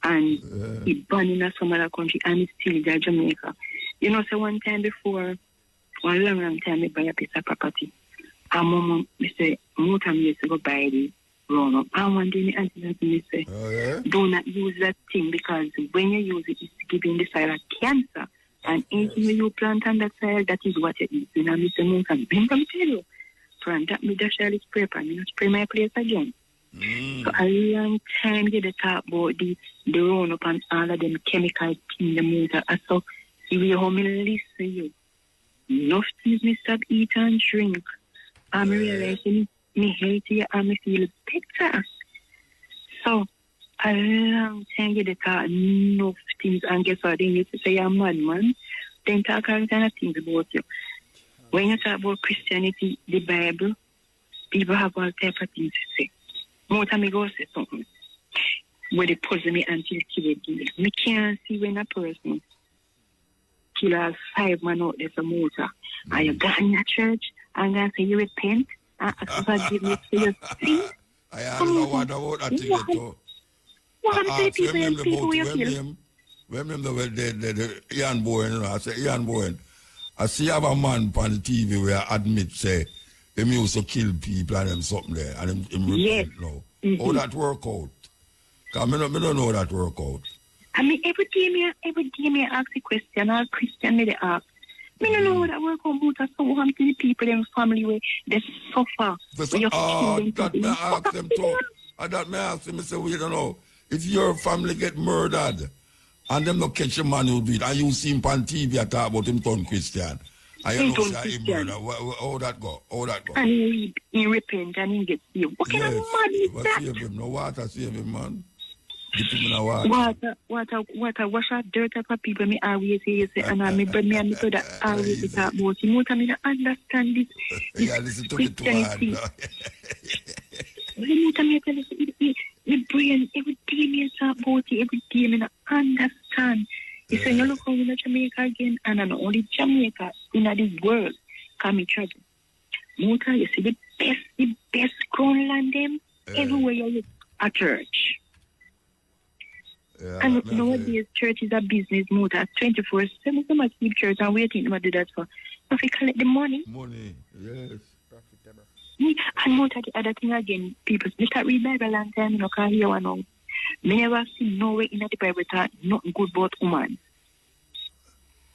And it banned in some other country and it's still in Jamaica. You know, so one time before, one long time I buy a piece of property. And mama, me say, Muta, me used to go buy the roundup. And one day, me say, do not use that thing because when you use it, it's giving the soil cancer. And anything you plant on that soil, that is what you eat. And I say, Muta, remember me tell you, plant that me dash all this spray pan, you spray my place again. So a long time you talk about the roundup and all of them chemicals in the Muta. So you how me listen you. Enough things me stop eat and drink. I'm realizing me healthy and me feel better. So a long time you talk enough things and guess what? Then you say you're a madman. Then talk all kind of things about you. When you talk about Christianity, the Bible, people have all type of things to say. More time I go say something where they puzzle me until kill it. Me can't see when a person kill us 5 men out there for Muta. And you got in a church and gonna say you repent and ask forgiveness for your sin. I don't know what about that thing too. I remember the Ian Bowen, I say Ian Bowen. I see have a man on the TV where I admit say him used to kill people and them something there and him repent now. How that work out? Because I don't know that work out. I mean every day me ask a question, all Christian me they ask. Me don't know how that work out, but so how many people in family where they suffer. That may ask them too. That may ask them, I say, we don't know. If your family get murdered and them not catch a man who do it, and you see him on TV and talk about him turn Christian, and you know say he murder, how that go? How that go? And he repent and he gets saved. What kind of man is that? Save him. No water save him, man. Get him in a water. Water, wash out dirt up of people, me always say, and me and me brother always talk about him. What I mean, I understand this. Yeah, listen to me too hard. My brain, every day me talk about it, every day me not understand. You say, you look over Jamaica again, and not only Jamaica, in the world, come in trouble. Muta, you see the best grown land them, everywhere you look, a church. Yeah, and nowadays, church is a business, Muta, 24/7, so much keep church and waiting to do that for. If we collect the money. Money, yes. And Muta, the other thing again, people, they start read Bible long time, you know, can't hear one now. Me never see no way in the Bible talk nothing good about woman.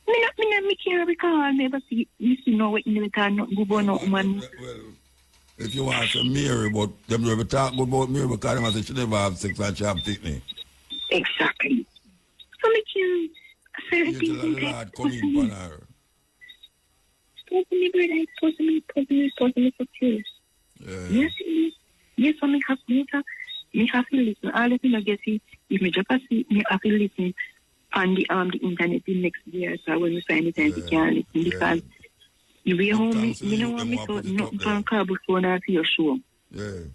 Me can't recall, never see no way in the talk nothing good about no woman. Well, if you want to Mary, but them never talk good about Mary because them say she never have sex and she have picnic. Exactly. So me can't certain people that come in on her. Supposed to me, brother, supposed to me for serious. Yes, so me have to listen. All the things I get see, if me just see, me have to listen on the internet the next year. So when we find the time, we can listen because you be home, you know what me thought, nothing can call before now for your show. Yeah.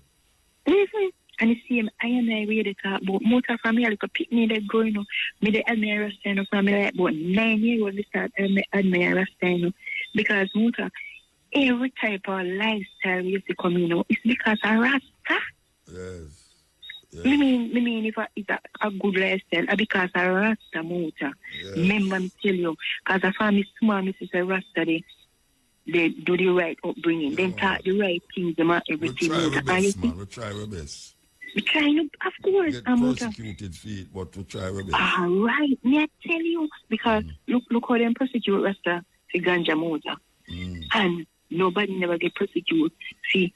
Listen. And you see, I really talk about Muta family, like a picnic that growing up. Me the admire Rasta family like about 9 years old. We start admire Rasta because Muta, every type of lifestyle we used to come in, it's because of Rasta. Yes. Me mean if it's a good lifestyle, because of Rasta Muta. Yes. Remember me tell you, because the family small, me say Rasta they do the right upbringing, then talk the right things, everything. We try our best. We try, of course. Get persecuted feet, but we try our best. All right, me I tell you, because look how them persecute Rasta for ganja Muta. And nobody never get persecuted for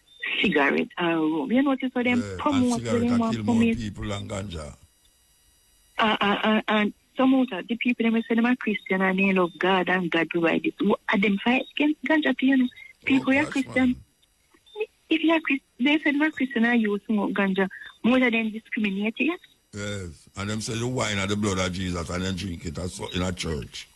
cigarette or rum. You notice how them promote and cigarette kill more people than ganja. And some of the people them say them are Christian and they love God and God provide it. Are them fight against ganja? You know, people are Christian. Man. If you are Christian, they say them are Christian and you smoke ganja. More than them discriminate you. Yes, and them say the wine of the blood of Jesus and then drink it in a church.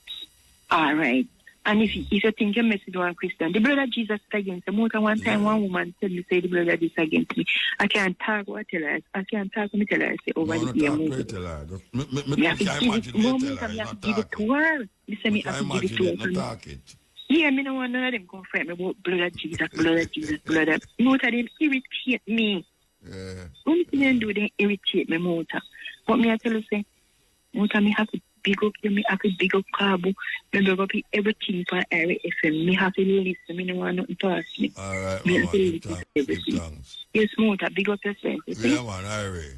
All right. And if you think you're messing with a Christian, the blood of Jesus is against me. More than one time, one woman said me say the blood of Jesus is against me. I can't talk what I tell her. I can't talk what I tell her. I say over the ear. You have to give it to her. You say me have to give it to her. Yeah, me no want none of them confront me about blood of Jesus, blood of Jesus, blood of... Most of them irritate me. Yeah. Only thing they do, they irritate me, Mota. But me I tell you, say, Mota, me have to big up you, me have to big up Kabu, me big up everything for Area FM. Me have to listen, me no want nothing to ask me. All right, me Mama, have to listen to everything. Yes, Mota, big up yourself. Yeah, man, Area.